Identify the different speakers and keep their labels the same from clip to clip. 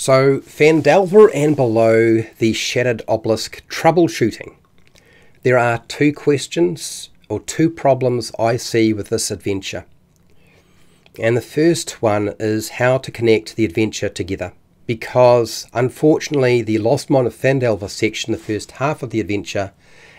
Speaker 1: So, Phandelver and Below, the Shattered Obelisk troubleshooting. There are two questions or two problems I see with this adventure. And the first one is how to connect the adventure together. Because unfortunately the Lost Mine of Phandelver section, the first half of the adventure,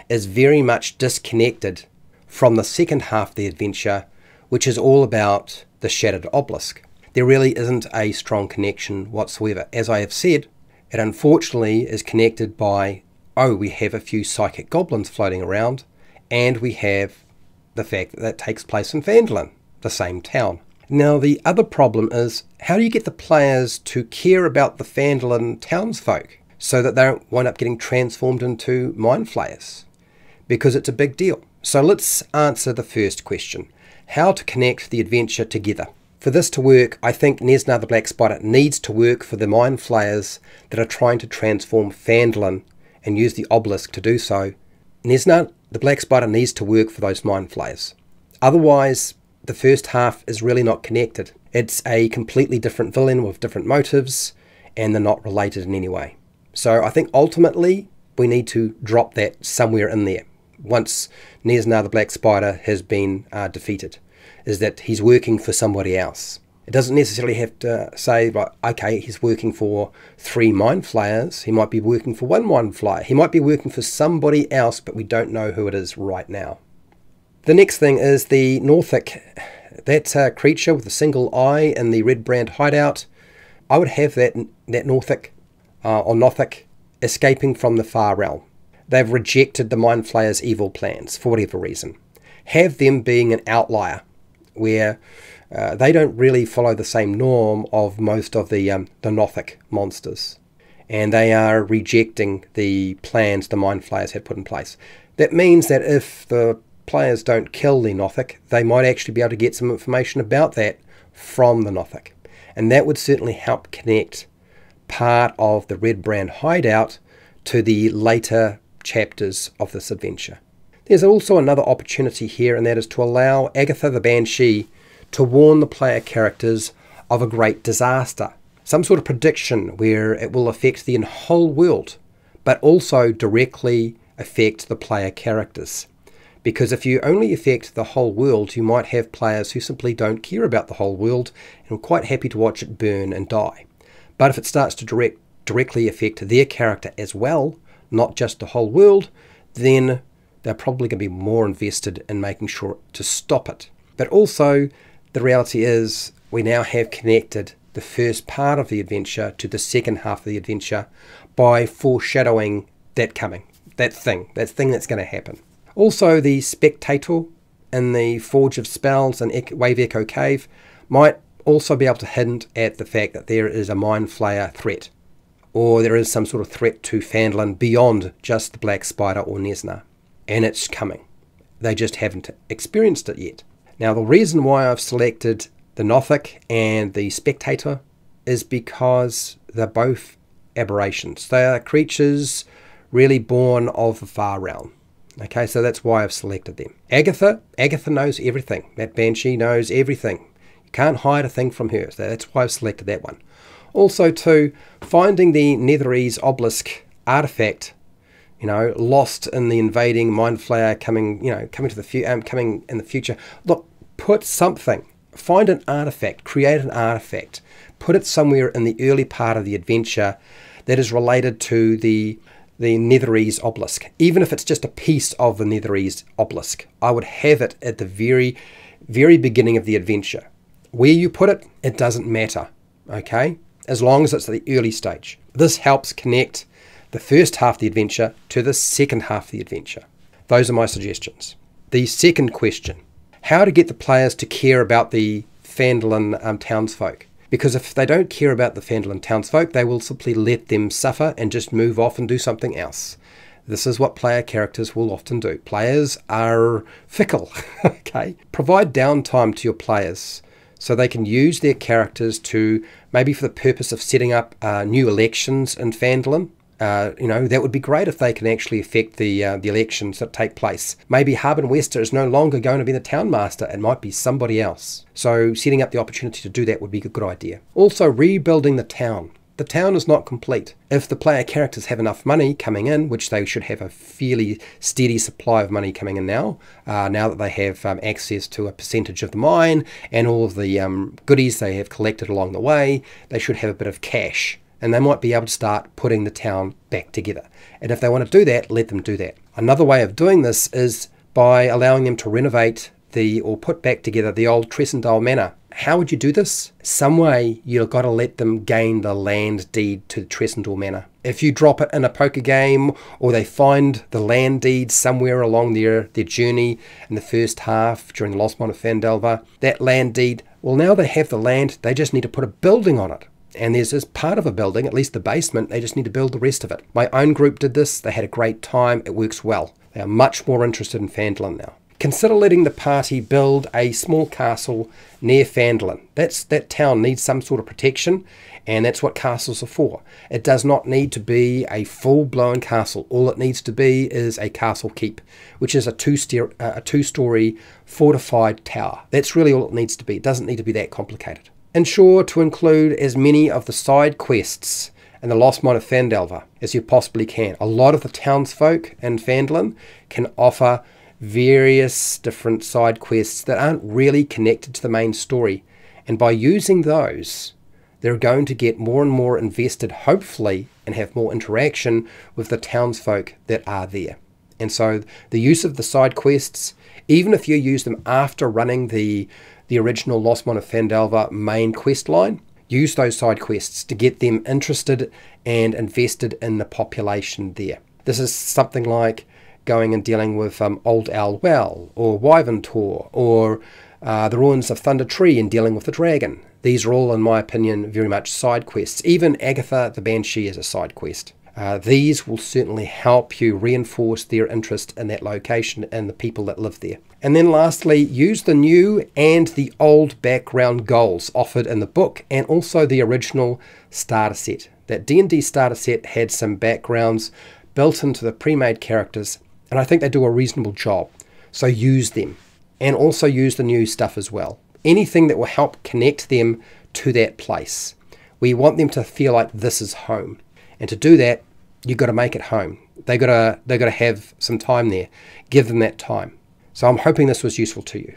Speaker 1: is very much disconnected from the second half of the adventure, which is all about the Shattered Obelisk. There really isn't a strong connection whatsoever. As I have said, it unfortunately is connected by, we have a few psychic goblins floating around, and we have the fact that that takes place in Phandalin, the same town. Now the other problem is, how do you get the players to care about the Phandalin townsfolk so that they don't wind up getting transformed into mind flayers? Because it's a big deal. So let's answer the first question. How to connect the adventure together. For this to work, I think Nesna the Black Spider needs to work for the mind flayers that are trying to transform Phandalin and use the obelisk to do so. Nesna the Black Spider needs to work for those mind flayers. Otherwise, the first half is really not connected. It's a completely different villain with different motives, and they're not related in any way. So I think ultimately we need to drop that somewhere in there once Nesna the Black Spider has been defeated, is that he's working for somebody else. It doesn't necessarily have to say, like, okay, he's working for 3 mind flayers. He might be working for 1 mind flayer. He might be working for somebody else, but we don't know who it is right now. The next thing is the Northic. That creature with a single eye in the red brand hideout. I would have that Northic or Nothic escaping from the far realm. They've rejected the mind flayers' evil plans for whatever reason. Have them being an outlier, where they don't really follow the same norm of most of the Nothic monsters, and they are rejecting the plans the mind flayers had put in place. That means that if the players don't kill the Nothic, they might actually be able to get some information about that from the Nothic, and that would certainly help connect part of the red brand hideout to the later chapters of this adventure. There's also another opportunity here, and that is to allow Agatha the Banshee to warn the player characters of a great disaster. Some sort of prediction where it will affect the whole world, but also directly affect the player characters. Because if you only affect the whole world, you might have players who simply don't care about the whole world and are quite happy to watch it burn and die. But if it starts to directly affect their character as well, not just the whole world, then they're probably going to be more invested in making sure to stop it. But also, the reality is we now have connected the first part of the adventure to the second half of the adventure by foreshadowing that coming, that thing that's going to happen. Also, the spectator in the Forge of Spells and Wave Echo Cave might also be able to hint at the fact that there is a mind flayer threat, or there is some sort of threat to Phandalin beyond just the Black Spider or Nesna. And it's coming. They just haven't experienced it yet. Now, the reason why I've selected the Nothic and the Spectator is because they're both aberrations. They are creatures really born of the far realm. Okay, so that's why I've selected them. Agatha knows everything. That Banshee knows everything. You can't hide a thing from her. So that's why I've selected that one. Also, too, finding the Netherese Obelisk artifact, lost in the invading mind flayer coming in the future. Look, put something, find an artifact, create an artifact, put it somewhere in the early part of the adventure that is related to the Netherese Obelisk. Even if it's just a piece of the Netherese Obelisk, I would have it at the very, very beginning of the adventure. Where you put it, it doesn't matter, okay? As long as it's at the early stage. This helps connect the first half of the adventure to the second half of the adventure. Those are my suggestions. The second question, how to get the players to care about the Phandalin townsfolk. Because if they don't care about the Phandalin townsfolk, they will simply let them suffer and just move off and do something else. This is what player characters will often do. Players are fickle, okay? Provide downtime to your players so they can use their characters to, maybe for the purpose of setting up new elections in Phandalin. That would be great if they can actually affect the elections that take place. Maybe Harbin Wester is no longer going to be the town master. It might be somebody else. So setting up the opportunity to do that would be a good idea. Also, rebuilding the town. the town is not complete. If the player characters have enough money coming in, which they should have a fairly steady supply of money coming in now, now that they have access to a percentage of the mine and all of the goodies they have collected along the way, they should have a bit of cash. And they might be able to start putting the town back together. And if they want to do that, let them do that. Another way of doing this is by allowing them to renovate or put back together the old Troubleshooting manor. How would you do this? Some way you've got to let them gain the land deed to the Troubleshooting manor. If you drop it in a poker game, or they find the land deed somewhere along their journey in the first half during the Lost Mine of Phandelver, that land deed, well, now they have the land, they just need to put a building on it. And there's this part of a building, at least the basement, they just need to build the rest of it. My own group did this, they had a great time, it works well. They are much more interested in Phandelver now. Consider letting the party build a small castle near Phandelver. That town needs some sort of protection, and that's what castles are for. It does not need to be a full-blown castle. All it needs to be is a castle keep, which is a two-story fortified tower. That's really all it needs to be. It doesn't need to be that complicated. Ensure to include as many of the side quests in the Lost Mine of Phandelver as you possibly can. A lot of the townsfolk in Phandelver can offer various different side quests that aren't really connected to the main story. And by using those, they're going to get more and more invested, hopefully, and have more interaction with the townsfolk that are there. And so the use of the side quests, even if you use them after running the original Lost Mine of Phandelver main quest line, use those side quests to get them interested and invested in the population there. This is something like going and dealing with Old Owl Well, or Wyvern Tor, or the ruins of Thunder Tree and dealing with the dragon. These are all, in my opinion, very much side quests. Even Agatha the Banshee is a side quest. These will certainly help you reinforce their interest in that location and the people that live there. And then lastly, use the new and the old background goals offered in the book and also the original starter set. That D&D starter set had some backgrounds built into the pre-made characters, and I think they do a reasonable job. So use them, and also use the new stuff as well. Anything that will help connect them to that place. We want them to feel like this is home. And to do that, you've got to make it home. They've got to have some time there. Give them that time. So I'm hoping this was useful to you.